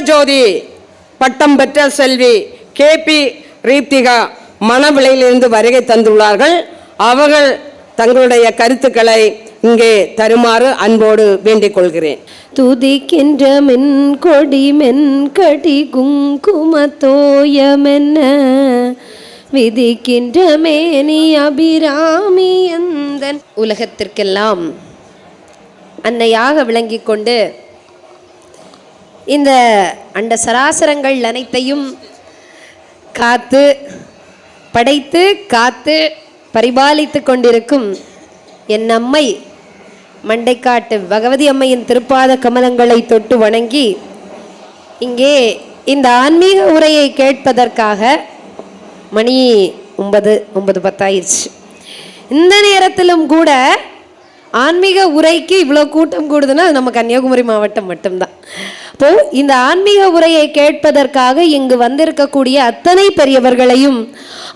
ஜோதி பட்டம் பெற்ற செல்வி KP ரீப்திகா மணவிளையிலிருந்து வருகை தந்துள்ளார்கள். அவர்கள் தங்களுடைய கருத்துக்களை இங்கே தருமாறு அன்போடு வேண்டிக் கொள்கிறேன். துதிக்கின்ற மென்கொடி மென்கடி குங்குமத்தோயமென்ன விதிக்கின்ற மேனி அபிராமி எந்தன் உலகத்திற்கெல்லாம் அன்னையாக விளங்கி கொண்டு இந்த அண்ட சராசரங்கள் அனைத்தையும் காத்து படைத்து காத்து பரிபாலித்து கொண்டிருக்கும் என் அம்மை மண்டைக்காட்டு பகவதி அம்மையின் திருப்பாத கமலங்களை தொட்டு வணங்கி இங்கே இந்த ஆன்மீக உரையை கேட்பதற்காக மணி 9:10 இந்த நேரத்திலும் கூட ஆன்மீக உரைக்கு இவ்வளோ கூட்டம் கூடுதுன்னா அது நம்ம கன்னியாகுமரி மாவட்டம் மட்டும்தான். அப்போது இந்த ஆன்மீக உரையை கேட்பதற்காக இங்கு வந்திருக்கக்கூடிய அத்தனை பெரியவர்களையும்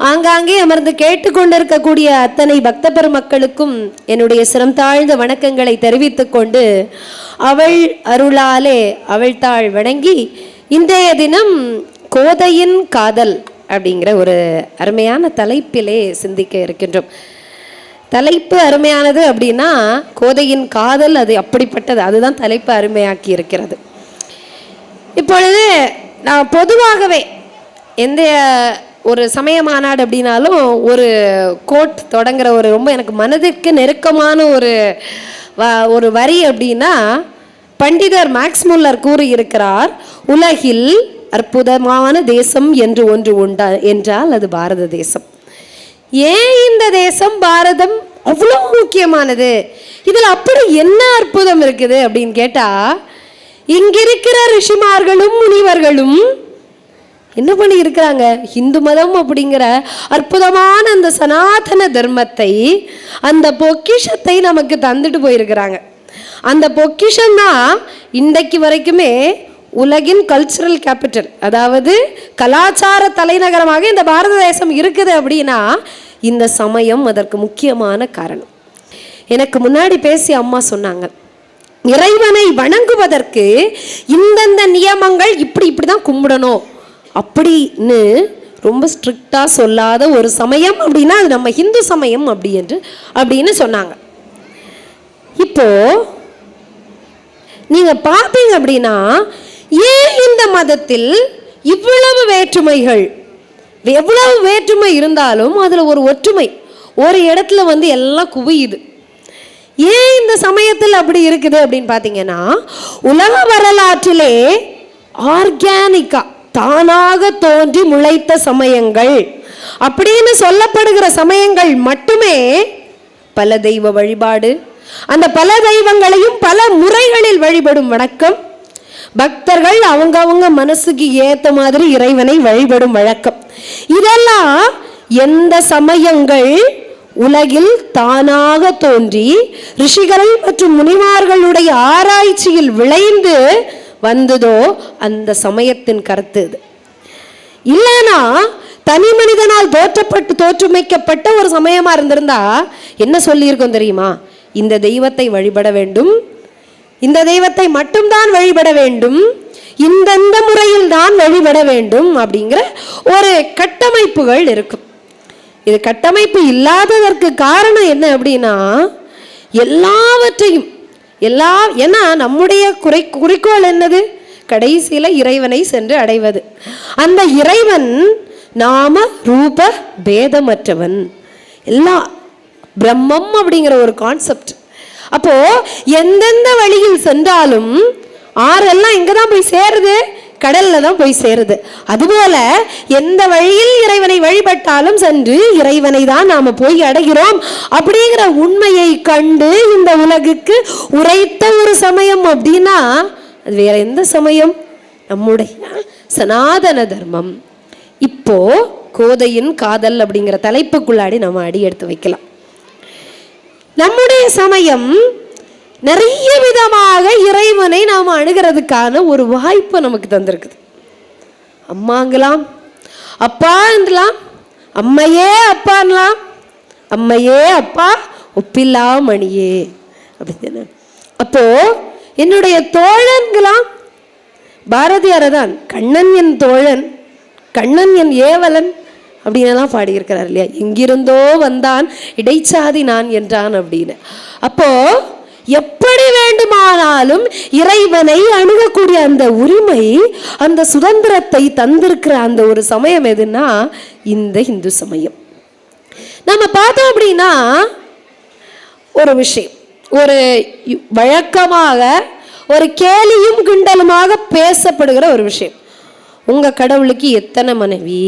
ஆங்காங்கே அமர்ந்து கேட்டுக்கொண்டிருக்கக்கூடிய அத்தனை பக்த பெருமக்களுக்கும் என்னுடைய சிரம் தாழ்ந்த வணக்கங்களை தெரிவித்து கொண்டு அவள் அருளாலே அவள் தாழ் வணங்கி இன்றைய தினம் கோதையின் காதல் அப்படிங்கிற ஒரு அருமையான தலைப்பிலே சிந்திக்க இருக்கின்றோம். தலைப்பு அருமையானது அப்படின்னா கோதையின் காதல் அது அப்படிப்பட்டது, அதுதான் தலைப்பு அருமையாக்கி இருக்கிறது. இப்பொழுது நான் பொதுவாகவே எந்த ஒரு சமய மாநாடு அப்படின்னாலும் ஒரு கோட் தொடங்குற ஒரு ரொம்ப எனக்கு மனதிற்கு நெருக்கமான ஒரு வரி அப்படின்னா பண்டிதர் மேக்ஸ் முல்லர் கூறியிருக்கிறார், உலகில் அற்புதமான தேசம் என்று ஒன்று உண்டா என்றால் அது பாரத தேசம். ஏன் இந்த தேசம் பாரதம் அவ்வளோ முக்கியமானது, இதில் அப்படி என்ன அற்புதம் இருக்குது அப்படின்னு கேட்டா, இங்கிருக்கிற ரிஷிமார்களும் முனிவர்களும் என்ன பண்ணி இருக்கிறாங்க, இந்து மதம் அப்படிங்கிற அற்புதமான அந்த சனாதன தர்மத்தை அந்த பொக்கிஷத்தை நமக்கு தந்துட்டு போயிருக்கிறாங்க. அந்த பொக்கிஷம் தான் இன்றைக்கு வரைக்குமே உலகின் கல்ச்சுரல் கேபிட்டல், அதாவது கலாச்சார தலைநகரமாக இந்த பாரத தேசம் இருக்குது அப்படின்னா இந்த சமயம் அதற்கு முக்கியமான காரணம். எனக்கு முன்னாடி பேசி அம்மா சொன்னாங்க, இறைவனை வணங்குவதற்கு இந்தந்த நியமங்கள் இப்படி தான் கும்பிடணும் அப்படின்னு ரொம்ப ஸ்ட்ரிக்டா சொல்லாத ஒரு சமயம் அப்படின்னா அது நம்ம இந்து சமயம் அப்படின்னு சொன்னாங்க. இப்போ நீங்க பார்த்தீங்க அப்படின்னா ஏன் இந்த மதத்தில் இவ்வளவு வேற்றுமைகள், எவ்வளவு வேற்றுமை இருந்தாலும் அதுல ஒரு ஒற்றுமை ஒரு இடத்துல எல்லாம் குவியுது. ஏன் இந்த சமயத்தில் அப்படி இருக்குது அப்படின்னு பார்த்தீங்கன்னா, உலக வரலாற்றிலே ஆர்கானிக்கா தானாக தோன்றி முளைத்த சமயங்கள் அப்படின்னு சொல்லப்படுகிற சமயங்கள் மட்டுமே பல தெய்வ வழிபாடு, அந்த பல தெய்வங்களையும் பல முறைகளில் வழிபடும் வணக்கம், பக்தர்கள் அவங்க மனசுக்கு ஏத்த மாதிரி இறைவனை வழிபடும் வழக்கம், இதெல்லாம் எந்த சமயங்கள் உலகில் தானாக தோன்றி ரிஷிகள் மற்றும் முனிமார்களுடைய ஆராய்ச்சியில் விளைந்து வந்ததோ அந்த சமயத்தின் கருத்து இது. இல்லைனா தனி மனிதனால் தோற்றுமைக்கப்பட்ட ஒரு சமயமா இருந்திருந்தா என்ன சொல்லியிருக்கோம் தெரியுமா, இந்த தெய்வத்தை வழிபட வேண்டும், இந்த தெய்வத்தை மட்டும்தான் வழிபட வேண்டும், இந்தந்த முறையில் தான் வழிபட வேண்டும் அப்படிங்கிற ஒரு கட்டமைப்புகள் இருக்கும். இது கட்டமைப்பு இல்லாததற்கு காரணம் என்ன அப்படின்னா, எல்லாவற்றையும் ஏன்னா நம்முடைய குறிக்கோள் என்னது, கடைசியில இறைவனை சென்று அடைவது. அந்த இறைவன் நாம ரூப பேதமற்றவன், எல்லாம் பிரம்மம் அப்படிங்கிற ஒரு கான்செப்ட். அப்போ எந்தெந்த வழியில் சென்றாலும் ஆறெல்லாம் எங்கதான் போய் சேருது, கடல்ல தான் போய் சேருது. அதுபோல எந்த வழியில் இறைவனை வழிபட்டாலும் சென்று இறைவனை தான் நாம போய் அடைகிறோம் அப்படிங்கிற உண்மையை கண்டு இந்த உலகுக்கு உரைத்த ஒரு சமயம் அப்படின்னா அது வேற எந்த சமயம், நம்முடைய சனாதன தர்மம். இப்போ கோதையின் காதல் அப்படிங்கிற தலைப்புக்குள்ளாடி நம்ம அடி எடுத்து வைக்கலாம். நம்முடைய சமயம் நிறைய விதமாக இறைவனை நாம் அணுகிறதுக்கான ஒரு வாய்ப்பு நமக்கு தந்திருக்குது. அம்மாங்களாம், அப்பாங்களாம், அம்மையே அப்பாங்களாம், அம்மையே அப்பா ஒப்பில்லா மணியே அப்படின்னு. அப்போ என்னுடைய தோழன்களாம் பாரதியார் தான் கண்ணன் என் தோழன், கண்ணன் என் ஏவலன் அப்படின்னெல்லாம் பாடியிருக்கிறார் இல்லையா? எங்கிருந்தோ வந்தான் இடைச்சாதி நான் என்றான் அப்படின்னு. அப்போ எப்படி வேண்டுமானாலும் இறைவனை அணுகக்கூடிய அந்த உரிமை, அந்த சுதந்திரத்தை தந்திருக்கிற அந்த ஒரு சமயம் எதுன்னா இந்த இந்து சமயம். நம்ம பார்த்தோம் அப்படின்னா ஒரு விஷயம், ஒரு வழக்கமாக ஒரு கேலியும் கிண்டலுமாக பேசப்படுகிற ஒரு விஷயம். உங்க கடவுளுக்கு எத்தனை மனைவி,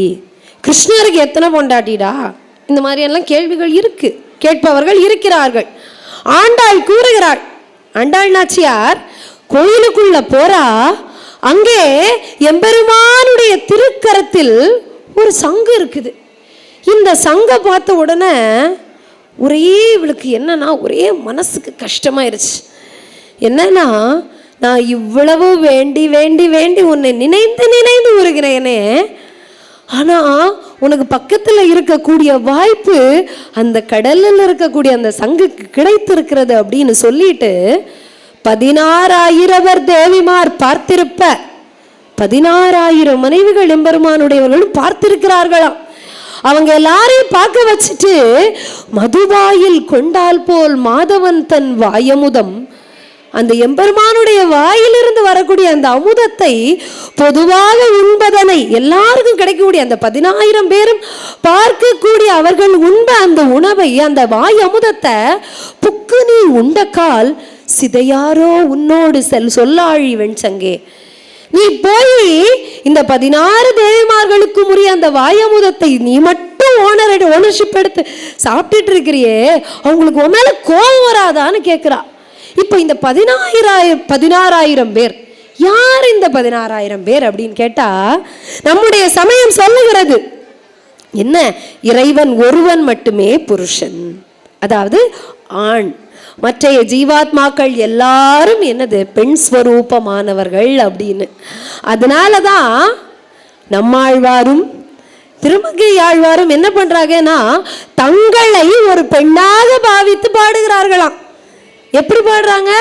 கிருஷ்ணருக்கு எத்தனை பொண்டாட்டிடா, இந்த மாதிரியெல்லாம் கேள்விகள் இருக்கு, கேட்பவர்கள் இருக்கிறார்கள். ஆண்டாள் கூறுகிறாள், ஆண்டாள் நாச்சியார் கோயிலுக்குள்ள போறா, அங்கே எம்பெருமானுடைய திருக்கரத்தில் ஒரு சங்கு இருக்குது. இந்த சங்கை பார்த்த உடனே ஒரே இவளுக்கு என்னன்னா ஒரே மனசுக்கு கஷ்டமாயிருச்சு. என்னன்னா, நான் இவ்வளவு வேண்டி வேண்டி வேண்டி உன்னை நினைந்து நினைந்து உருகிறேனே, ஆனா உனக்கு பக்கத்துல இருக்கக்கூடிய வாய்ப்பு அந்த கடலில் இருக்கக்கூடிய அந்த சங்குக்கு கிடைத்திருக்கிறது அப்படின்னு சொல்லிட்டு 16,000 தேவிமார் பார்த்திருப்ப 16,000 மனைவிகள் எம்பெருமானுடையவர்களும் பார்த்திருக்கிறார்களாம். அவங்க எல்லாரையும் பார்க்க வச்சுட்டு மதுவாயில் கொண்டால் போல் மாதவன் தன் வாயமுதம், அந்த எம்பெருமானுடைய வாயிலிருந்து வரக்கூடிய அந்த அமுதத்தை பொதுவாக உண்பதனை எல்லாருக்கும் கிடைக்கக்கூடிய அந்த 10,000 பேரும் பார்க்கக்கூடிய அவர்கள் உண்ப அந்த உணவை, அந்த வாய் அமுதத்தை புக்கு நீ உண்டக்கால் சிதையாரோ உன்னோடு சொல்லாழி வெண்சங்கே, நீ போய் இந்த 16 தேவிமார்களுக்கும் உரிய அந்த வாயமுதத்தை நீ மட்டும் ஓனர்ஷிப் எடுத்து சாப்பிட்டுட்டு இருக்கிறியே, அவங்களுக்கு உன் மேல கோபம் வராதான்னு கேட்கிறா. இப்ப இந்த 16,000 பேர் யார்? இந்த 16,000 பேர் அப்படின்னு கேட்டா நம்முடைய சமயம் சொல்லுகிறது என்ன? இறைவன் ஒருவன் மட்டுமே புருஷன், அதாவது ஆண். மற்ற ஜீவாத்மாக்கள் எல்லாரும் என்னது? பெண் ஸ்வரூபமானவர்கள் அப்படின்னு. அதனாலதான் நம்மாழ்வாரும் திருமங்கை ஆழ்வாரும் என்ன பண்றாங்கன்னா தங்களை ஒரு பெண்ணாக பாவித்து பாடுகிறார்களாம். எப்படி பாடுறாங்க?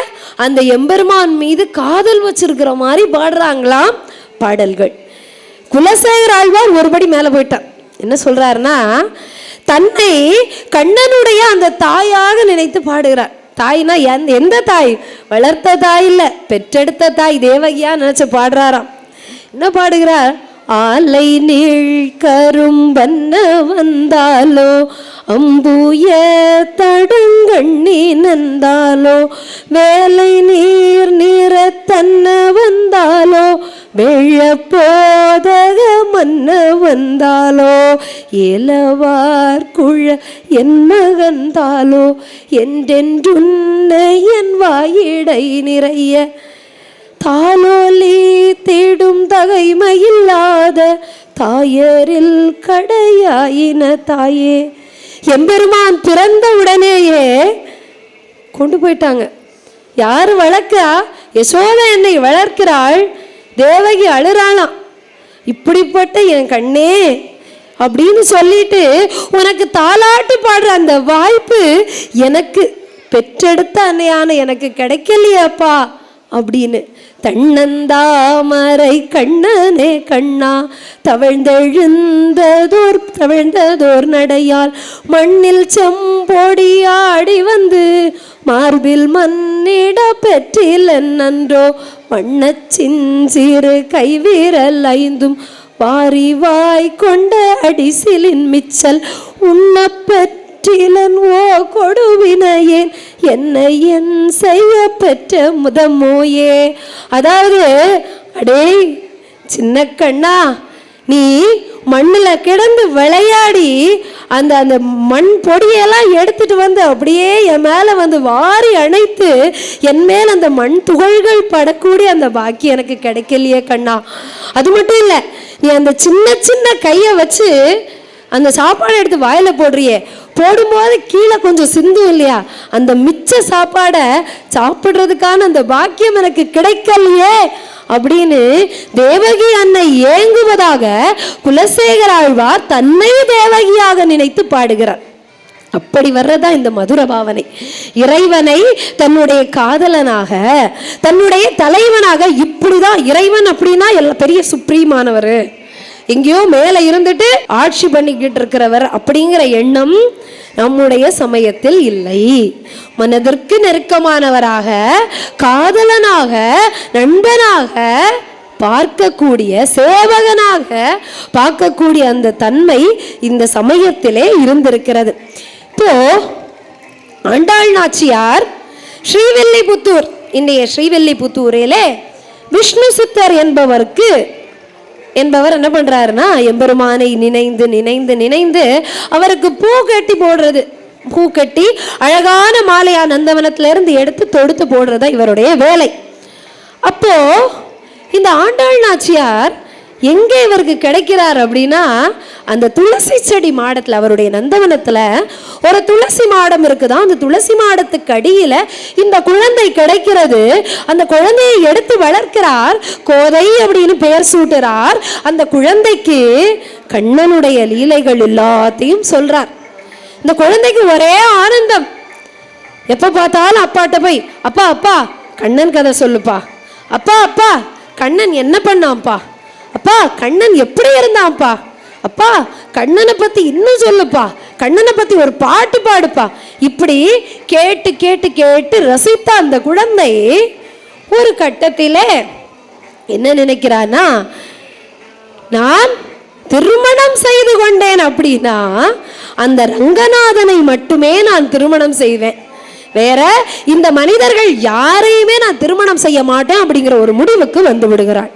அந்த எம்பெருமான் மீது காதல் வச்சிருக்கிற மாதிரி பாடுறாங்களாம் பாடல்கள். குலசேகர ஆழ்வார் ஒருபடி மேல போயிட்டார். என்ன சொல்றாருன்னா, தன்னை கண்ணனுடைய அந்த தாயாக நினைத்து பாடுகிறார். தாய்னா எந்த தாய்? வளர்த்த தாய் இல்ல, பெற்றெடுத்த தாய் தேவகியா நினைச்சு பாடுறாராம். என்ன பாடுகிறார்? ஆலை நீள் கரும்பன்ன வந்தாலோ, அம்புய தடங்கண்ணி நந்தாலோ, வேலை நீர் நீர தன்ன வந்தாலோ, வெள்ளப்போதக மன்ன வந்தாலோ, ஏலவார் குழ என் மகந்தாலோ, என்றென்றுன்னை என் வாயிடை நிறைய, தாலோலி தேடும் தகைமையில்லாத தாயரில் கடையாயின தாயே. எம்பெருமான் பிறந்த உடனேயே கொண்டு போயிட்டாங்க. யாரு வளர்க்கா? யசோதை என்னை வளர்க்கிறாள், தேவகி அழுறாளாம். இப்படிப்பட்ட என் கண்ணே அப்படின்னு சொல்லிட்டு உனக்கு தாலாட்டு பாடுற அந்த வாய்ப்பு எனக்கு பெற்றெடுத்த அன்னையான எனக்கு கிடைக்கலையாப்பா அப்படின்னு தன்னந்தாமரை கண்ணனே கண்ணா தவழ்ந்ததோர் நடையால் மண்ணில் செம்பொடியாடி வந்து மார்பில் மன்னிட பெற்றில் நன்றோ, வண்ணச்சிறு கைவீரல் ஐந்தும் வாரிவாய் கொண்ட அடிசிலின் மிச்சல் உண்ணப்பெற்ற ஓ கொடுவினையேன் என்னை என் செய்ய பெற்ற முதமோயே. அதாவது அடே சின்ன கண்ணா, நீ மண்ணில் கிடந்து விளையாடி அந்த அந்த மண் பொடியெல்லாம் எடுத்துட்டு வந்து அப்படியே என் மேலே வந்து வாரி அணைத்து என் மேல் அந்த மண் துகள்கள் படக்கூடிய அந்த பாக்கியம் எனக்கு கிடைக்கலையே கண்ணா. அது மட்டும் இல்லை, நீ அந்த சின்ன சின்ன கையை வச்சு அந்த சாப்பாடை எடுத்து வாயில போடுறியே, போடும்போது கீழே கொஞ்சம் சிந்தும் இல்லையா, அந்த மிச்ச சாப்பாடை சாப்பிட்றதுக்கான அந்த பாக்கியம் எனக்கு கிடைக்கலையே அப்படின்னு தேவகி அன்னை ஏங்குவதாக குலசேகர ஆழ்வார் தன்னை தேவகியாக நினைத்து பாடுகிறார். அப்படி வர்றதா இந்த மதுர பாவனை. இறைவனை தன்னுடைய காதலனாக, தன்னுடைய தலைவனாக, இப்படிதான் இறைவன் அப்படின்னா பெரிய சுப்ரீமானவர், எங்கேயோ மேல இருந்துட்டு ஆட்சி பண்ணிக்கிட்டு இருக்கிறவர் அப்படிங்கிற எண்ணம் நம்முடைய சமயத்தில் இல்லை. மனதிற்கு நெருக்கமானவராக, காதலனாக, நண்பனாக பார்க்கக்கூடிய, சேவகனாக பார்க்கக்கூடிய அந்த தன்மை இந்த சமயத்திலே இருந்திருக்கிறது. இப்போ ஆண்டாள் நாச்சியார் ஸ்ரீவில்லிபுத்தூர், இன்றைய ஸ்ரீவில்லிபுத்தூரிலே விஷ்ணு சித்தர் என்பவர் என்ன பண்றாருன்னா, எம்பெருமானை நினைந்து நினைந்து நினைந்து அவருக்கு பூ கட்டி போடுறது, பூ கட்டி அழகான மாலையா நந்தவனத்திலிருந்து எடுத்து தொடுத்து போடுறதா இவருடைய வேலை. அப்போ இந்த ஆண்டாள் நாச்சியார் எங்கே இவருக்கு கிடைக்கிறார் அப்படின்னா, அந்த துளசி செடி மாடத்தில், அவருடைய நந்தவனத்தில் ஒரு துளசி மாடம் இருக்குதான். அந்த துளசி மாடத்துக்கு அடியில் இந்த குழந்தை கிடைக்கிறது. அந்த குழந்தையை எடுத்து வளர்க்கிறார், கோதை அப்படின்னு பெயர் சூட்டுறார். அந்த குழந்தைக்கு கண்ணனுடைய லீலைகள் எல்லாத்தையும் சொல்றார். இந்த குழந்தைக்கு ஒரே ஆனந்தம். எப்ப பார்த்தாலும் அப்பாட்ட போய், அப்பா அப்பா கண்ணன் கதை சொல்லுப்பா, அப்பா அப்பா கண்ணன் என்ன பண்ணான்ப்பா, அப்பா கண்ணன் எப்படி இருந்தான்ப்பா, அப்பா கண்ணனை பத்தி இன்னும் சொல்லுப்பா, கண்ணனை பத்தி ஒரு பாட்டு பாடுப்பா. இப்படி கேட்டு கேட்டு கேட்டு ரசித்த அந்த குழந்தை ஒரு கட்டத்திலே என்ன நினைக்கிறானா, நான் திருமணம் செய்து கொண்டேன் அப்படின்னா அந்த ரங்கநாதனை மட்டுமே நான் திருமணம் செய்வேன், வேற இந்த மனிதர்கள் யாரையுமே நான் திருமணம் செய்ய மாட்டேன் அப்படிங்கிற ஒரு முடிவுக்கு வந்து விடுகிறாள்.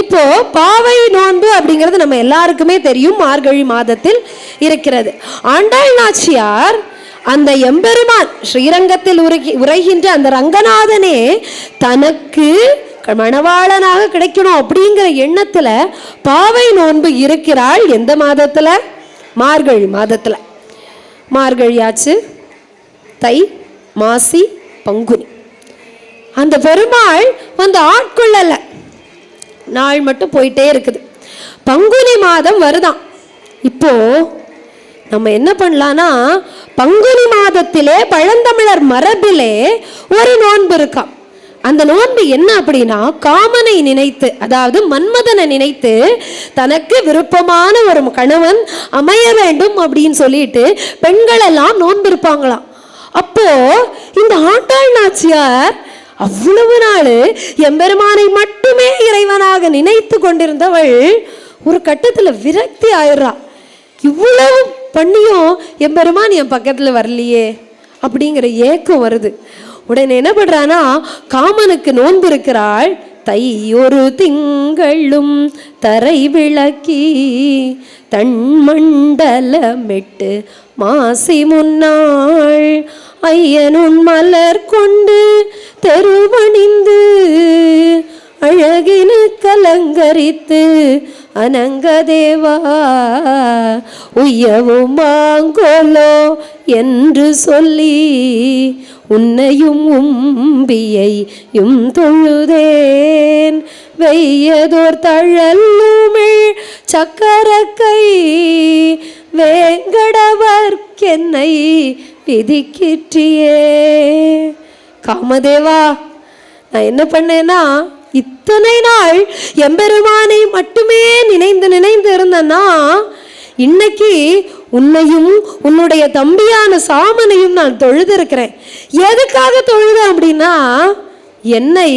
இப்போ பாவை நோன்பு அப்படிங்கிறது நம்ம எல்லாருக்குமே தெரியும், மார்கழி மாதத்தில் இருக்கிறது. ஆண்டாள் நாச்சியார் அந்த எம்பெருமான் ஸ்ரீரங்கத்தில் உரைகின்ற அந்த ரங்கநாதனே தனக்கு மணவாளனாக கிடைக்கணும் அப்படிங்கிற எண்ணத்துல பாவை நோன்பு இருக்கிறாள். எந்த மாதத்துல? மார்கழி மாதத்துல. மார்கழி ஆச்சு, தை, மாசி, பங்குனி. அந்த பெருமாள் வந்து ஆட்கொள்ளல, நாள் மட்டும் போயிட்டே இருக்குது. பங்குனி மாதம் வருதான். இப்போ நம்ம என்ன பண்ணலாம்னா, பங்குனி மாதத்திலே பழந்தமிழர் மரபிலே ஒரு நோன்பு இருக்காம். அந்த நோன்பு என்ன அப்படின்னா, காமனை நினைத்து, அதாவது மன்மதனை நினைத்து தனக்கு விருப்பமான ஒரு கணவன் அமைய வேண்டும் அப்படின்னு சொல்லிட்டு பெண்கள் எல்லாம் நோன்பு இருப்பாங்களாம். அப்போ இந்த ஆண்டாள் நாச்சியார் அவ்வளவு நாள் எம்பெருமானை மட்டுமே இறைவனாக நினைத்து கொண்டிருந்தவள் ஒரு கட்டத்தில் விரக்தி ஆயிடுறா. இவ்வளவு பண்ணியும் எம்பெருமான் என் பக்கத்தில் வரலையே அப்படிங்கிற ஏக்கம் வருது. உடனே என்ன பண்றானா, காமனுக்கு நோன்பு இருக்கிறாள். தை ஒரு திங்களும் தரை விளக்கி தன் மண்டலமிட்டு மாசி முன்னாள் ஐயனுன் மலர் கொண்டு தெருவணிந்து அழகினு கலங்கரித்து அனங்கதேவா உய்யவும் மாங்கோலோ என்று சொல்லி உன்னையும் உம்பியையும் தொழுதேன் வெய்யதோர் தழல்லுமிழ் சக்கரக்கை வேங்கடவர்க்கென்னை விதிக்கிற்றியே. காமதேவா, நான் என்ன பண்ணேன்னா, இத்தனை நாள் எம்பெருமானை மட்டுமே நினைந்து நினைந்து இருந்தேன்னா, இன்னைக்கு உன்னையும் உன்னுடைய தம்பியான சாமனையும் நான் தொழுதிருக்கிறேன். எதுக்காக தொழுதேன் அப்படின்னா, என்னை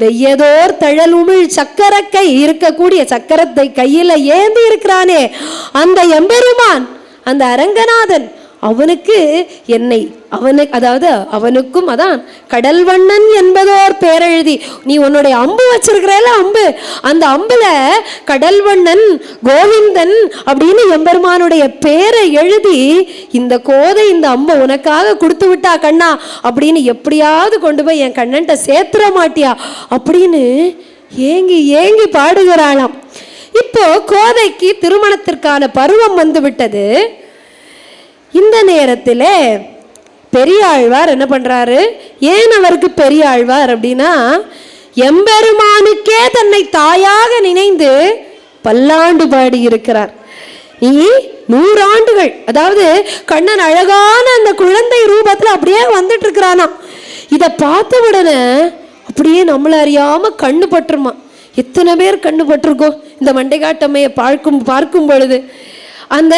வெய்யதோர் தழல் உமிழ் சக்கரக்கை, இருக்கக்கூடிய சக்கரத்தை கையில ஏந்தி இருக்கிறானே அந்த எம்பெருமான், அந்த அரங்கநாதன், அவனுக்கு என்னை அதாவது அவனுக்கும், அதான் கடல்வண்ணன் என்பதோர் பேரெழுதி, நீ உன்னுடைய அம்பு வச்சிருக்கிறல அம்பு, அந்த அம்புல கடல்வண்ணன் கோவிந்தன் அப்படின்னு எம்பெருமானுடைய பேரை எழுதி இந்த கோதை இந்த அம்பை உனக்காக கொடுத்து விட்டா கண்ணா அப்படின்னு எப்படியாவது கொண்டு போய் என் கண்ணன்ட்ட சேர்த்துற மாட்டியா அப்படின்னு ஏங்கி ஏங்கி பாடுகிறாளாம். இப்போ கோதைக்கு திருமணத்திற்கான பருவம் வந்து விட்டது. இந்த நேரத்தில் பெரியாழ்வார் என்ன பண்றாரு? ஏன் அவருக்கு பெரியாழ்வார் அப்படின்னா, எம்பெருமானுக்கே தன்னை தாயாக நினைந்து பல்லாண்டு பாடி இருக்கிறார். நீ 100 ஆண்டுகள். அதாவது கண்ணன் அழகான அந்த குழந்தை ரூபத்துல அப்படியே வந்துட்டு இருக்கிறானா. இதை பார்த்த உடனே அப்படியே நம்மள அறியாம கண்ணு பட்டுருமா. எத்தனை பேர் கண்ணு பட்டிருக்கோம் இந்த மண்டைக்காட்டம்மையை பார்க்கும் பொழுது. அந்த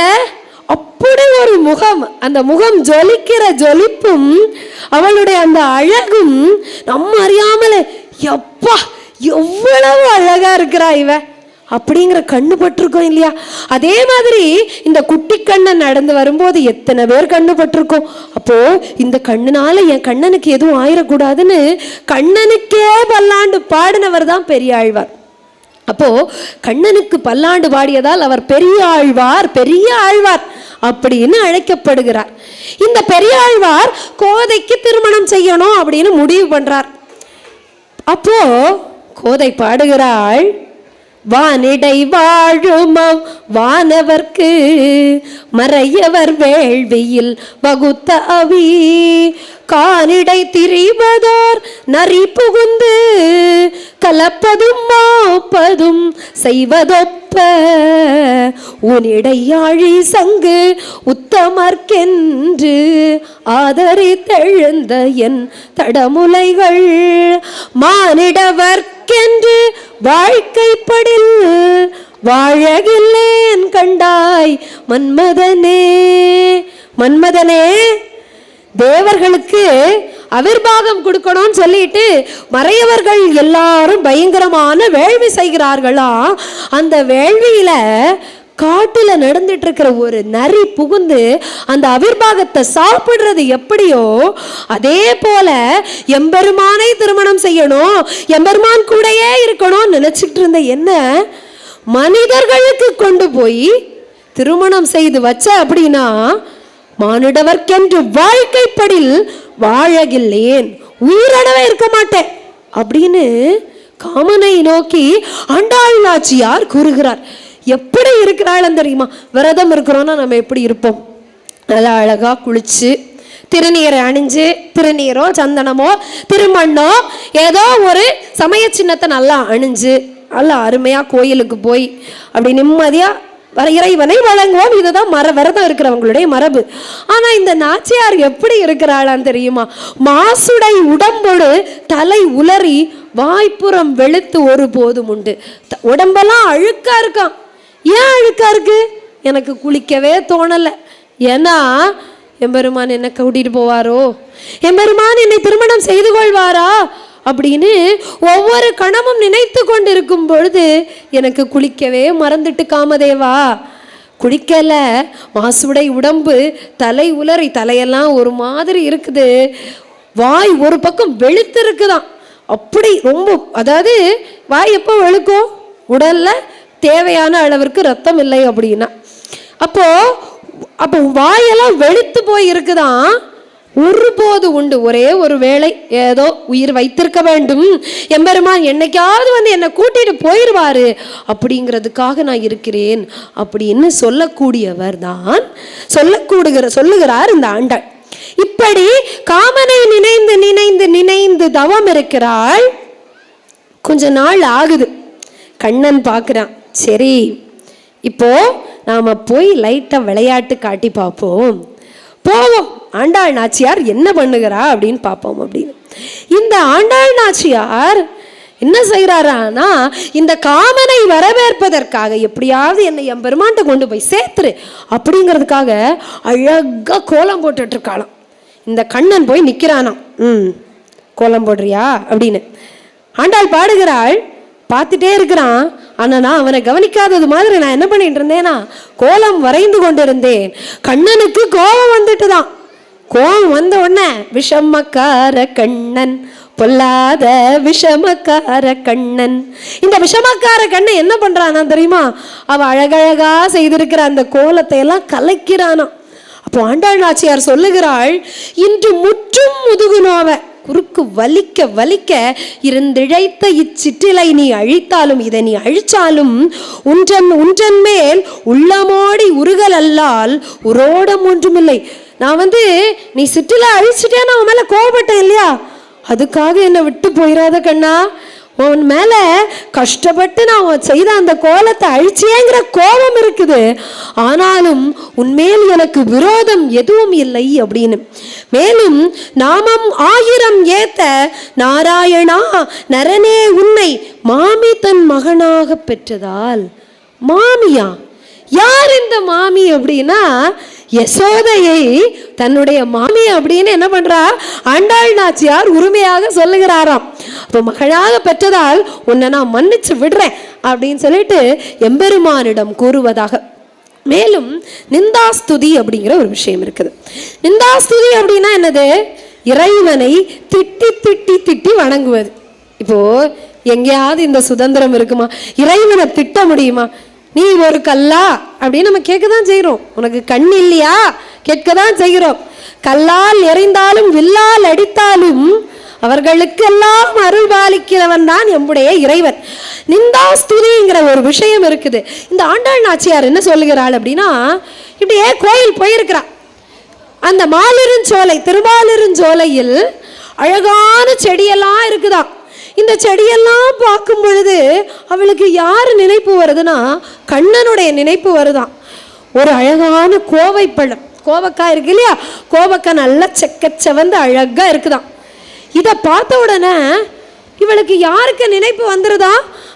அப்படி ஒரு முகம், அந்த முகம் ஜொலிக்கிற ஜொலிப்பும் அவளுடைய அந்த அழகும் நம்ம அறியாமலே எப்பா எவ்வளவு அழகா இருக்கிறா இவ அப்படிங்கிற கண்ணு பட்டிருக்கோம் இல்லையா? அதே மாதிரி இந்த குட்டி கண்ணன் நடந்து வரும்போது எத்தனை பேர் கண்ணு பட்டிருக்கோம். அப்போ இந்த கண்ணுனால என் கண்ணனுக்கு எதுவும் ஆயிடக்கூடாதுன்னு கண்ணனுக்கே பல்லாண்டு பாடினவர் தான் பெரியாழ்வார். அப்போ கண்ணனுக்கு பல்லாண்டு பாடியதால் அவர் பெரிய ஆழ்வார் அப்படின்னு அழைக்கப்படுகிறார். இந்த பெரியாழ்வார் கோதைக்கு திருமணம் செய்யணும் அப்படின்னு முடிவு பண்றார். அப்போ கோதை பாடுகிறாள், வானிடை வாழுமம் வானவர்க்கு மறையவர் வேள்வியில் வகுத்த அவி கானிடை திரிவதோர் நரி புகுந்து கலப்பதும் மோப்பதும் செய்வதொப்ப உனிடையாழி சங்கு உத்தமர்க்கென்று ஆதரித்தெழுந்த என் தடமுலைகள் மானிடவர்க்கென்று வாழ்க்கைப்படில் வாழகில்லேன் கண்டாய் மன்மதனே. தேவர்களுக்கு அவிர்வாகம் கொடுக்கணும்னு சொல்லிட்டு மறையவர்கள் எல்லாரும் பயங்கரமான வேள்வி செய்கிறார்களா. அந்த வேள்வியில காட்டுல நடந்துட்டு இருக்கிற ஒரு நரி புகுந்து அந்த அவிர்வாகத்தை சாப்பிடுறது எப்படியோ அதே போல எம்பெருமானை திருமணம் செய்யணும், எம்பெருமான் கூடயே இருக்கணும்னு நினைச்சிட்டு இருந்த என்ன மனிதர்களுக்கு கொண்டு போய் திருமணம் செய்து வச்ச அப்படின்னா மானிடவர்க்கென்று வாழ்க்கைப்படில் வாழகில்லேன், உயிரோடவே இருக்க மாட்டேன் அப்படின்னு காமனை நோக்கி ஆண்டாள் நாச்சியார் கூறுகிறார். எப்படி இருக்கிறாள் தெரியுமா? விரதம் இருக்கிறோன்னா நம்ம எப்படி இருப்போம்? நல்லா அழகா குளிச்சு திருநீரை அணிஞ்சு, திருநீரோ சந்தனமோ திருமண்ணோ ஏதோ ஒரு சமய சின்னத்தை நல்லா அணிஞ்சு நல்லா அருமையா கோயிலுக்கு போய் அப்படி நிம்மதியா இறைவனை வழங்குவோம். இதுதான் விரதம் இருக்கிறவங்களுடைய மரபு. ஆனா இந்த நாச்சியார் எப்படி இருக்கிறாளான்னு தெரியுமா? மாசுடை உடம்போடு தலை உலறி வாய்ப்புறம் வெளுத்து ஒரு போதும் உண்டு. உடம்பெல்லாம் அழுக்கா இருக்கான். ஏன் அழுக்கா இருக்கு? எனக்கு குளிக்கவே தோணலை. ஏன்னா எம்பெருமான் என்ன கூட்டிட்டு போவாரோ, எம்பெருமான் என்னை திருமணம் செய்து கொள்வாரா அப்படின்னு ஒவ்வொரு கணமும் நினைத்து கொண்டிருக்கும் பொழுது எனக்கு குளிக்கவே மறந்துட்டு காமதேவா. குளிக்கல, மாசுடை உடம்பு, தலை உலறி, தலையெல்லாம் ஒரு மாதிரி இருக்குது, வாய் ஒரு பக்கம் வெளுத்து இருக்குதான். அப்படி ரொம்ப, அதாவது வாய் எப்போ வெளுக்கும்? உடல்ல தேவையான அளவிற்கு ரத்தம் இல்லை அப்படின்னா. அப்போ வாயெல்லாம் வெளுத்து போய் இருக்குதான். ஒருபோது உண்டு, ஒரே ஒரு வேளை ஏதோ உயிர் வைத்திருக்க வேண்டும், எம்பெருமான் என்னைக்காவது வந்து என்னை கூட்டிட்டு போயிடுவாரு அப்படிங்கிறதுக்காக நான் இருக்கிறேன் அப்படின்னு சொல்லக்கூடியவர் தான் சொல்லுகிறார் இந்த ஆண்டாள். இப்படி காமனை நினைந்து நினைந்து நினைந்து தவம் இருக்கிறாள். கொஞ்ச நாள் ஆகுது. கண்ணன் பார்க்குறான், சரி இப்போ நாம போய் லைட்டா விளையாட்டு காட்டி பார்ப்போம், போவோம் ஆண்டாள் நாச்சியார் என்ன பண்ணுகிறா அப்படின்னு பார்ப்போம் அப்படின்னு. இந்த ஆண்டாள் நாச்சியார் என்ன செய்கிறாரானா, இந்த காமனை வரவேற்பதற்காக எப்படியாவது என்னை எம்பெருமான்ட்ட கொண்டு போய் சேர்த்துரு அப்படிங்கிறதுக்காக அழகா கோலம் போட்டுட்டு இருக்காளாம். இந்த கண்ணன் போய் நிற்கிறானாம். கோலம் போடுறியா அப்படின்னு ஆண்டாள் பாடுகிறாள். பார்த்துட்டே இருக்கிறான். ஆனா நான் அவனை கவனிக்காதது மாதிரி நான் என்ன பண்ணிட்டு இருந்தேனா, கோலம் வரைந்து கொண்டிருந்தேன். கண்ணனுக்கு கோபம் வந்துட்டுதான். கோபம் வந்த உடனே விஷமக்கார கண்ணன், பொல்லாத விஷமக்கார கண்ணன். இந்த விஷமக்கார கண்ணன் என்ன பண்றானா தெரியுமா? அவ அழகழகா செய்திருக்கிற அந்த கோலத்தை எல்லாம் கலைக்கிறானா. அப்போ ஆண்டாள் நாச்சியார் சொல்லுகிறாள், இன்று முற்றும் முதுகுனோவ குறுக்கு வலிக்க வலிக்க இருந்திழைத்த இச்சிற்றிலை நீ அழித்தாலும், இதை நீ அழிச்சாலும் உன்றன் மேல் உள்ளமோடி உருகல் அல்லால் உரோடம் ஒன்றுமில்லை. நான் நீ சிற்றில அழிச்சிட்டேன்னு அவன் மேல கோபப்பட்டேன் இல்லையா, அதுக்காக என்னை விட்டு போயிடாத கண்ணா, உன் மேல கஷ்டப்பட்டு நான் செய்த அந்த கோலத்தை அழிச்சியேங்கிற கோபம் இருக்குது, ஆனாலும் உன்மேல் எனக்கு விரோதம் எதுவும் இல்லை அப்படின்னு. மேலும் நாமம் 1000 ஏத்த நாராயணா நரனே உன்னை மாமி தன் மகனாக பெற்றதால். மாமியா? யார் இந்த மாமி அப்படின்னா, யசோதையை தன்னுடைய மாமி அப்படின்னு என்ன பண்றா ஆண்டாள் நாச்சியார் உரிமையாக சொல்லுகிறாராம். அப்ப மகளாக பெற்றதால் உன்னை நான் மன்னிச்சு விடுறேன் அப்படின்னு சொல்லிட்டு எம்பெருமானிடம் கூறுவதாக. மேலும் நிந்தாஸ்துதி அப்படிங்கிற ஒரு விஷயம் இருக்குது. நிந்தாஸ்துதி அப்படின்னா என்னது? இறைவனை திட்டி திட்டி திட்டி வணங்குவது. இப்போ எங்கேயாவது இந்த சுதந்திரம் இருக்குமா? இறைவனை திட்ட முடியுமா? நீ ஒரு கல்லா அப்படின்னு நம்ம கேட்கதான் செய்கிறோம். உனக்கு கண் இல்லையா கேட்கதான் செய்கிறோம். கல்லால் எறிந்தாலும் வில்லால் அடித்தாலும் அவர்களுக்கெல்லாம் அருள் பாலிக்கிறவன் தான் நம்முடைய இறைவன். நிந்தாஸ்துதிங்கிற ஒரு விஷயம் இருக்குது. இந்த ஆண்டாள் நாச்சியார் என்ன சொல்லுகிறாள் அப்படின்னா, இப்படியே கோயில் போயிருக்கிறா. அந்த மாலிருஞ்சோலை, திருமாலிருஞ்சோலையில் அழகான செடியெல்லாம் இருக்குதான். இந்த செடியெல்லாம் பார்க்கும் பொழுது அவளுக்கு யார் நினைப்பு வருதுன்னா, கண்ணனுடைய நினைப்பு வருதான். ஒரு அழகான கோவை பழம், கோவக்காய் இருக்கு இல்லையா, கோவக்காய் நல்லா செக்கச்சவந்து அழகா இருக்குதான். இதை பார்த்த உடனே இவளுக்கு யாருக்கு நினைப்பு வந்துருதா?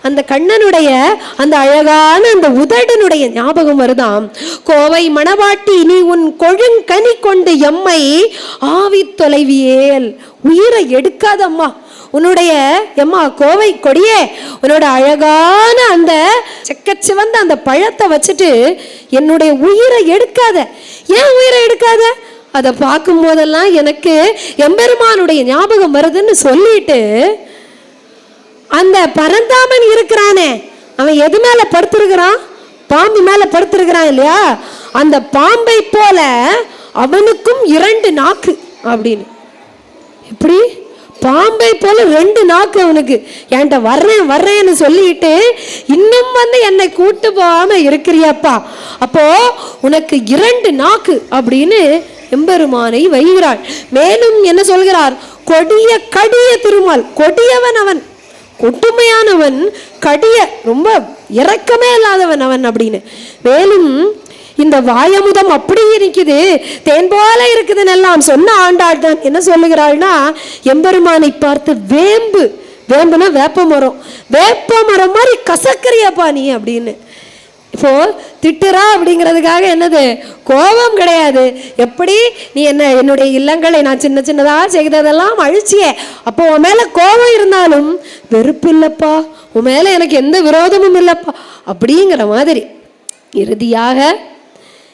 அந்த கண்ணனுடைய அந்த அழகான அந்த உதடனுடைய ஞாபகம் வருதாம். கோவை மணவாட்டி நீ உன் கொழுங்கனி கொண்டு எம்மை ஆவி தொலைவியேல். உயிரை எடுக்காதம்மா, உன்னுடைய எம்மா கோவை கொடியே, உன்னோட அழகான அந்த செக்கச்சிவந்த அந்த பழத்தை வச்சுட்டு என்னுடைய உயிரை எடுக்காத. ஏன் உயிரை எடுக்காத? அதை பார்க்கும் போதெல்லாம் எனக்கு எம்பெருமானுடைய ஞாபகம் வருதுன்னு சொல்லிட்டு, அந்த பரந்தாமன் இருக்கிறானே அவன் எது மேல படுத்திருக்கிறான்? பாம்பு மேல படுத்திருக்கிறான் இல்லையா, அந்த பாம்பை போல அவனுக்கும் 2 நாக்கு அப்படின்னு. எப்படி? பாம்பை போல 2 நாக்கு அவனுக்கு. என்கிட்ட வர்றேன் வர்றேன்னு சொல்லிட்டு இன்னும் வந்து என்னை கூட்டு போகாம இருக்கிறியப்பா, அப்போ உனக்கு 2 நாக்கு அப்படின்னு எம்பெருமானை வைகிறாள். மேலும் என்ன சொல்கிறார்? கொடிய கடிய திருமால், கொடியவன் அவன், கொட்டுமையானவன், கடிய ரொம்ப இரக்கமே இல்லாதவன் அவன் அப்படின்னு. மேலும் இந்த வாயமுதம் அப்படி இருக்குது, தேன் போல இருக்குதுன்னு எல்லாம் சொன்ன ஆண்டாள் தான் என்ன சொல்லுகிறாள்னா, எம்பெருமானை பார்த்து வேம்பு, வேம்புனா வேப்ப மரம், வேப்ப மரம் மாதிரி கசக்கறியப்பா நீ அப்படின்னு. இப்போ திட்டுறா அப்படிங்கிறதுக்காக என்னது? கோபம் கிடையாது. எப்படி நீ என்னுடைய இல்லங்களை நான் சின்ன சின்னதாக செய்ததெல்லாம் அழிச்சியே, அப்போ உன் மேலே கோபம் இருந்தாலும் வெறுப்பு இல்லைப்பா, உன் மேலே எனக்கு எந்த விரோதமும் இல்லைப்பா அப்படிங்கிற மாதிரி. இறுதியாக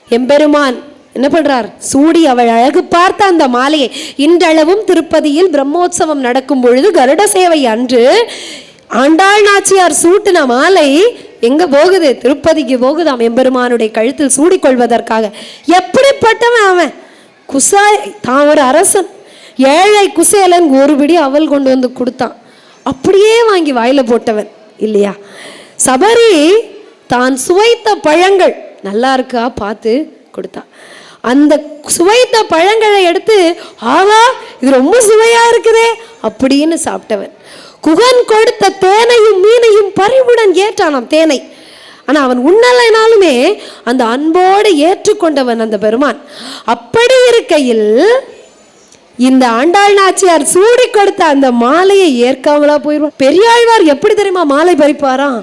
எம்பெருமான் என்ன பண்றார்? சூடி அவள் அழகு பார்த்த அந்த மாலையை இன்றளவும் திருப்பதியில் பிரம்மோற்சவம் நடக்கும் பொழுது கருட சேவை அன்று ஆண்டாள் நாச்சியார் சூட்டின மாலை எங்க போகுது? திருப்பதிக்கு போகுதாம், எம்பெருமானுடைய கழுத்தில் சூடிக்கொள்வதற்காக. எப்படிப்பட்டவன் அவன்? குசாய் தான் ஒரு அரசன், ஏழை குசேலன் ஒரு பிடி அவள் கொண்டு வந்து கொடுத்தான், அப்படியே வாங்கி வாயில போட்டவன் இல்லையா. சபரி தான் சுவைத்த பழங்கள் நல்லா இருக்கா பார்த்து கொடுத்தான். அந்த சுவைத்த பழங்களை எடுத்து ஆவா இது ரொம்ப சுவையா இருக்குதே அப்படின்னு சாப்பிட்டவன். குகன் கொடுத்த தேனையும் மீனையும் பறிவுடன் ஏற்றானாம், தேனை. ஆனா அவன் உண்ணலைனாலுமே அந்த அன்போடு ஏற்றுக்கொண்டவன் அந்த பெருமான். அப்படி இருக்கையில் இந்த ஆண்டாள் நாச்சியார் சூடி கொடுத்த அந்த மாலையை ஏற்காமலா போயிடுவான். பெரியாழ்வார் எப்படி தெரியுமா மாலை பறிப்பாராம்?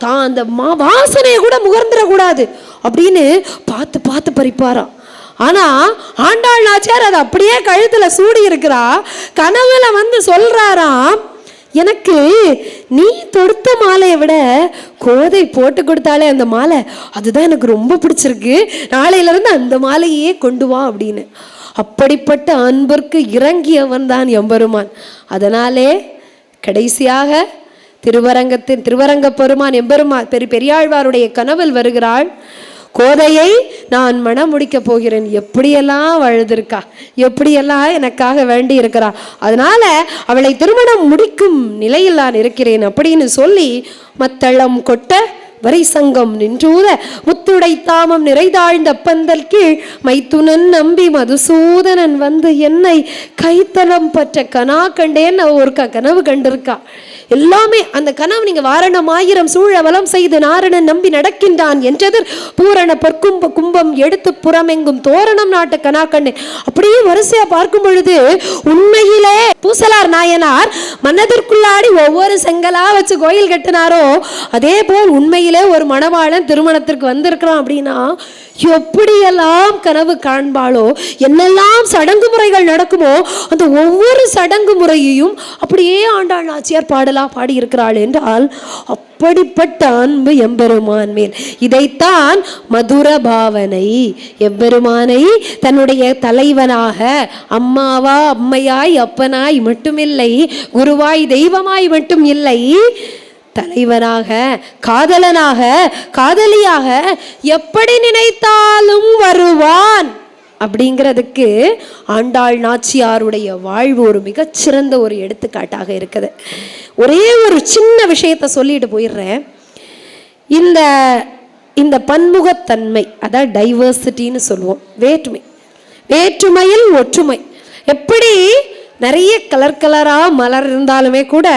தான் அந்த வாசனையை கூட முகர்ந்துடக்கூடாது அப்படின்னு பார்த்து பார்த்து பறிப்பாராம். ஆனா ஆண்டாள் நாச்சியார் அதை அப்படியே கழுத்துல சூடி இருக்கிறா. கனவுல வந்து சொல்றாராம், எனக்கு நீ தொடுத்த மாலையை விட கோதை போட்டு கொடுத்தாலே அந்த மாலை, அதுதான் எனக்கு ரொம்ப பிடிச்சிருக்கு, நாளையில இருந்து அந்த மாலையே கொண்டு வா அப்படின்னு. அப்படிப்பட்ட அன்பிற்கு இறங்கியவன் தான் எம்பெருமான். அதனாலே கடைசியாக திருவரங்க பெருமான் எம்பெருமான் பெரியாழ்வாருடைய கனவில் வருகிறாள். கோதையை நான் மனம் முடிக்க போகிறேன், எப்படியெல்லாம் அழுதுருக்கா, எப்படியெல்லாம் எனக்காக வேண்டி இருக்கிறா, அதனால அவளை திருமணம் முடிக்கும் நிலையில் நான் இருக்கிறேன் அப்படின்னு சொல்லி மத்தளம் கொட்ட வரை சங்கம் நின்றூத முத்துடை தாமம் நிறைதாழ்ந்த பந்தல் கீழ் மைத்துனன் நம்பி மதுசூதனன் வந்து என்னை கைத்தலம் பற்ற கனா கண்டேன்னு ஒரு கனவு கண்டிருக்கா. எல்லாமே அந்த கனவு. நீங்க வாரணம் 1000 சூழ வலம் செய்து நாரணன் நம்பி நடக்கின்றான் என்றது பூரண பொற்கும்ப கும்பம் எடுத்து புறமெங்கும் தோரணம் நாட்டு கனாக்கண்ணு. அப்படியே வரிசையா பார்க்கும் பொழுது உண்மையிலே பூசலார் நாயனார் மனதிற்குள்ளாடி ஒவ்வொரு செங்கலா வச்சு கோயில் கட்டினாரோ அதே போல் உண்மையிலே ஒரு மணவாளன் திருமணத்திற்கு வந்திருக்கிறான் அப்படின்னா எப்படியெல்லாம் கனவு காண்பாளோ, என்னெல்லாம் சடங்கு முறைகள் நடக்குமோ அந்த ஒவ்வொரு சடங்கு முறையையும் அப்படியே ஆண்டாள் நாச்சியார் பாடலா பாடி இருக்கிறாள் என்றால் அப்படிப்பட்ட அன்பு எம்பெருமான் மேல். இதைத்தான் மதுர பாவனை. எம்பெருமானை தன்னுடைய தலைவனாக, அம்மாவா அம்மையாய் அப்பனாய் மட்டுமில்லை, குருவாய் தெய்வமாய் மட்டும் இல்லை, தலைவனாக, காதலனாக, காதலியாக எப்படி நினைத்தாலும் வருவான் அப்படிங்கிறதுக்கு ஆண்டாள் நாச்சியாருடைய வாழ்வு ஒரு மிகச்சிறந்த ஒரு எடுத்துக்காட்டாக இருக்குது. ஒரே ஒரு சின்ன விஷயத்தை சொல்லிட்டு போயிடுறேன். இந்த பன்முகத்தன்மை, அதாவது டைவர்சிட்டின்னு சொல்லுவோம், வேற்றுமை, வேற்றுமையில் ஒற்றுமை. எப்படி நிறைய கலராக மலர் இருந்தாலுமே கூட,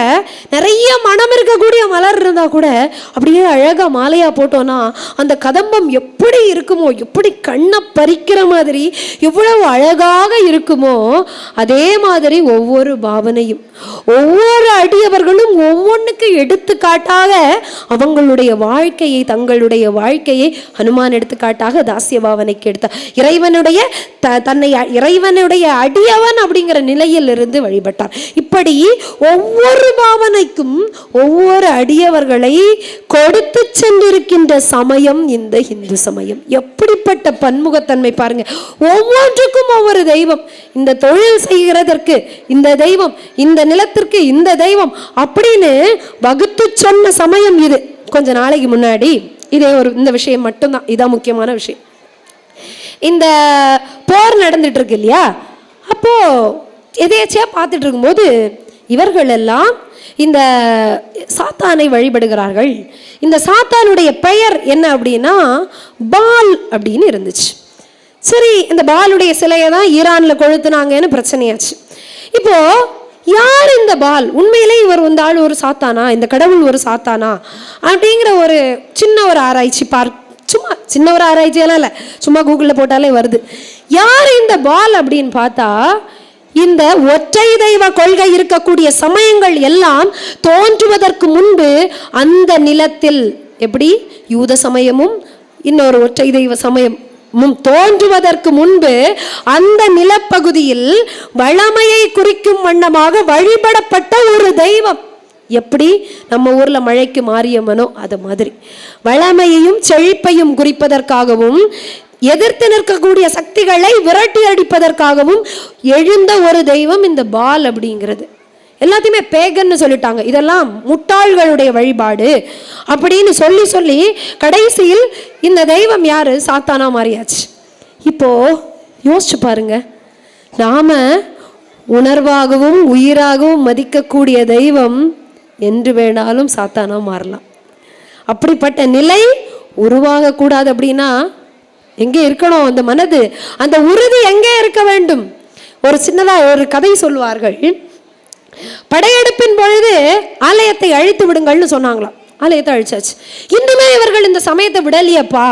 நிறைய மனம் இருக்கக்கூடிய மலர் இருந்தால் கூட அப்படியே அழகாக மாலையாக போட்டோன்னா அந்த கதம்பம் எப்படி இருக்குமோ, எப்படி கண்ணை பறிக்கிற மாதிரி எவ்வளவு அழகாக இருக்குமோ, அதே மாதிரி ஒவ்வொரு பாவனையும் ஒவ்வொரு அடியவர்களும் ஒவ்வொன்றுக்கு எடுத்துக்காட்டாக அவங்களுடைய வாழ்க்கையை, தங்களுடைய வாழ்க்கையை ஹனுமான் எடுத்துக்காட்டாக தாசிய பாவனைக்கு எடுத்தார். தன்னை இறைவனுடைய அடியவன் அப்படிங்கிற நிலையில் இருந்து வழிபட்டார். இப்படி ஒவ்வொரு பாவனைக்கும் ஒவ்வொரு அடியவர்களை கொடுத்து சென்றிருக்கின்ற சமயம் இந்த இந்து சமயம். எப்படிப்பட்ட பன்முகத்தன்மை பாருங்க. ஒவ்வொன்றுக்கும் ஒவ்வொரு தெய்வம். இந்த தொழில் செய்கிறதற்கு இந்த தெய்வம், இந்த நிலத்திற்கு இந்த தெய்வம் அப்படின்னு வகுத்து சொன்ன சமயம் இது. கொஞ்ச நாளைக்கு முன்னாடி இந்த விஷயம் மட்டும்தான், இதான் முக்கியமான விஷயம். இந்த போர் நடந்துட்டு இருக்கு இல்லையா, அப்போ எதேச்சியா பார்த்துட்டு இருக்கும்போது இவர்கள் எல்லாம் இந்த சாத்தானை வழிபடுகிறார்கள். இந்த சாத்தானுடைய பெயர் என்ன அப்படின்னா பால் அப்படின்னு இருந்துச்சு. சரி, இந்த பாலுடைய சிலையை தான் ஈரான்ல கொளுத்துனாங்கன்னு பிரச்சனையாச்சு. இப்போ யார் இந்த பால்? உண்மையிலே இவர் ஆள் ஒரு சாத்தானா, இந்த கடவுள் ஒரு சாத்தானா அப்படிங்கிற ஒரு சின்ன ஒரு ஆராய்ச்சி சும்மா சின்ன ஒரு ஆராய்ச்சியெல்லாம் இல்லை, சும்மா கூகுளில் போட்டாலே வருது. யார் இந்த பால் அப்படின்னு பார்த்தா, இந்த ஒற்றை தெய்வ கொள்கை இருக்கக்கூடிய சமயங்கள் எல்லாம் தோன்றுவதற்கு முன்பு அந்த நிலத்தில், எப்படி யூத சமயமும் இன்னொரு ஒற்றை தெய்வ சமயம் தோன்றுவதற்கு முன்பு அந்த நிலப்பகுதியில் வளமையை குறிக்கும் வண்ணமாக வழிபடப்பட்ட ஒரு தெய்வம். எப்படி நம்ம ஊர்ல மழைக்கு மாரியம்மனோ அது மாதிரி வளமையையும் செழிப்பையும் குறிப்பதற்காகவும் எதிர்த்து நிற்கக்கூடிய சக்திகளை விரட்டி அடிப்பதற்காகவும் எழுந்த ஒரு தெய்வம் இந்த பால் அப்படிங்கிறது. எல்லாத்தையுமே பேகன்னு சொல்லிட்டாங்க, இதெல்லாம் முட்டாள்களுடைய வழிபாடு அப்படின்னு சொல்லி சொல்லி கடைசியில் இந்த தெய்வம் யாரு? சாத்தானா மாறியாச்சு. இப்போ யோசிச்சு பாருங்க, நாம உணர்வாகவும் உயிராகவும் மதிக்கக்கூடிய தெய்வம் என்று வேணாலும் சாத்தானா மாறலாம். அப்படிப்பட்ட நிலை உருவாக கூடாது அப்படின்னா எங்கே இருக்கணும் அந்த மனது? அந்த உறுதி எங்கே இருக்க வேண்டும்? ஒரு சின்னதா ஒரு கதை சொல்வார்கள். படையெடுப்பின் பொழுது ஆலயத்தை அழித்து விடுங்கள்னு சொன்னாங்களாம். ஆலயத்தை அழிச்சாச்சு. இன்னுமே இவர்கள் இந்த சமயத்தை விடலையப்பா,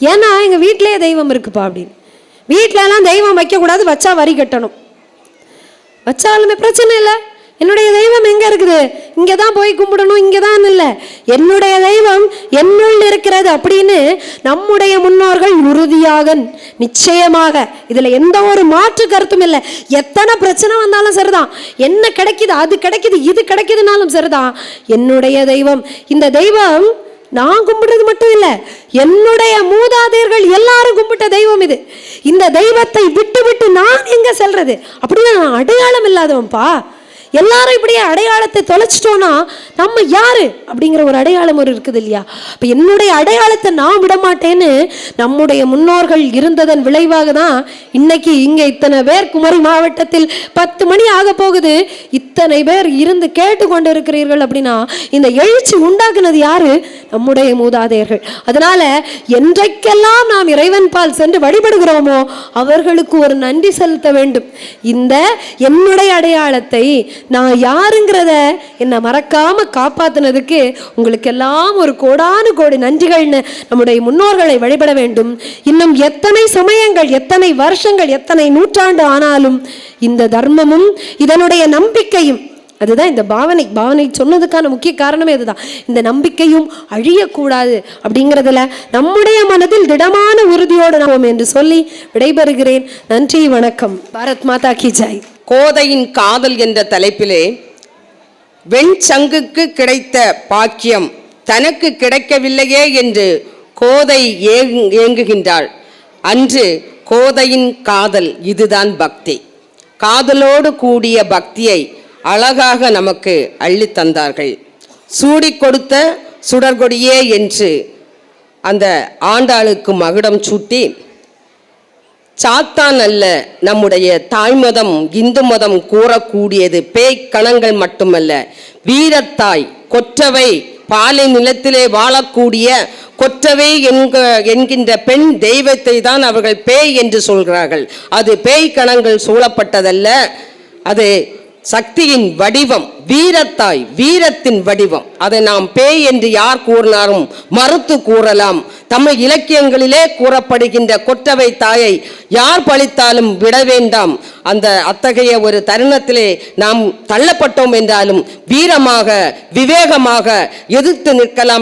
ஏன்னா எங்க வீட்டிலேயே தெய்வம் இருக்குப்பா அப்படின்னு. வீட்டில எல்லாம் தெய்வம் வைக்கக்கூடாது, வச்சா வரி கட்டணும். வச்சாலுமே பிரச்சனை இல்லை, என்னுடைய தெய்வம் எங்க இருக்குது, இங்கதான் போய் கும்பிடணும், இங்கதான் இல்லை, என்னுடைய தெய்வம் என்னுள் இருக்கிறது அப்படின்னு நம்முடைய முன்னோர்கள் உறுதியாக நிச்சயமாக, இதுல எந்த ஒரு மாற்று கருத்தும் இல்லை. எத்தனை பிரச்சனை வந்தாலும் சரிதான், என்ன கிடைக்குது அது கிடைக்குது இது கிடைக்குதுனாலும் சரிதான், என்னுடைய தெய்வம், இந்த தெய்வம் நான் கும்பிடுறது மட்டும் இல்லை, என்னுடைய மூதாதையர்கள் எல்லாரும் கும்பிட்ட தெய்வம் இது. இந்த தெய்வத்தை விட்டு விட்டு நான் எங்க செல்றது? அப்படின்னா நான் அடையாளம் இல்லாதவன்பா. எல்லாரும் இப்படியே அடையாளத்தை தொலைச்சிட்டோம்னா நம்ம யாரு அப்படிங்கிற ஒரு அடையாளம் ஒரு இருக்குது இல்லையா? இப்போ என்னுடைய அடையாளத்தை நான் விட மாட்டேன்னு நம்முடைய முன்னோர்கள் இருந்ததன் விளைவாக தான் இன்னைக்கு இங்கே இத்தனை பேர் குமரி மாவட்டத்தில் 10 மணி ஆக போகுது, இத்தனை பேர் இருந்து கேட்டு கொண்டு இருக்கிறீர்கள். அப்படின்னா இந்த எழுச்சி உண்டாக்குனது யாரு? நம்முடைய மூதாதையர்கள். அதனால என்றைக்கெல்லாம் நாம் இறைவன் பால் சென்று வழிபடுகிறோமோ அவர்களுக்கு ஒரு நன்றி செலுத்த வேண்டும். இந்த என்னுடைய அடையாளத்தை நான் யாருங்கிறத என்னை மறக்காம காப்பாத்தினதுக்கு உங்களுக்கு எல்லாம் ஒரு கோடானு கோடி நன்றிகள்னு நம்முடைய முன்னோர்களை வழிபட வேண்டும். இன்னும் எத்தனை சமயங்கள், எத்தனை வருஷங்கள், எத்தனை நூற்றாண்டு ஆனாலும் இந்த தர்மமும் இதனுடைய நம்பிக்கையும், அதுதான் இந்த பாவனை சொன்னதுக்கான முக்கிய காரணமே அதுதான். இந்த நம்பிக்கையும் அழியக்கூடாது அப்படிங்கிறதுல நம்முடைய மனதில் திடமான உறுதியோடு நாம் என்று சொல்லி விடைபெறுகிறேன். நன்றி, வணக்கம். பாரத் மாதா கி ஜெய். கோதையின் காதல் என்ற தலைப்பிலே வெண்சங்குக்கு கிடைத்த பாக்கியம் தனக்கு கிடைக்கவில்லையே என்று கோதை ஏங்குகின்றாள். அன்று கோதையின் காதல் இதுதான் பக்தி. காதலோடு கூடிய பக்தியை அழகாக நமக்கு அள்ளி தந்தார்கள். சூடி கொடுத்த சுடர்கொடியே என்று அந்த ஆண்டாளுக்கு மகுடம் சூட்டி, சாத்தான் அல்ல நம்முடைய தாய்மதம் இந்து மதம் கூறக்கூடியது பேய் கணங்கள் மட்டுமல்ல, வீரத்தாய் கொற்றவை பாலை நிலத்திலே வாழக்கூடிய கொற்றவை என்கின்ற பெண் தெய்வத்தை தான் அவர்கள் பேய் என்று சொல்கிறார்கள். அது பேய் கணங்கள் சூழப்பட்டதல்ல, அது சக்தியின் வடிவம், வீரத்தாய், வீரத்தின் வடிவம். அதை நாம் பேய் என்று யார் கூறினாலும் மறுத்து கூறலாம். தமிழ் இலக்கியங்களிலே கூறப்படுகின்ற கொற்றவை தாயை யார் பழித்தாலும் விட வேண்டாம். அந்த அத்தகைய ஒரு தருணத்திலே நாம் தள்ளப்பட்டோம் என்றாலும் வீரமாக விவேகமாக எதிர்த்து நிற்கலாம்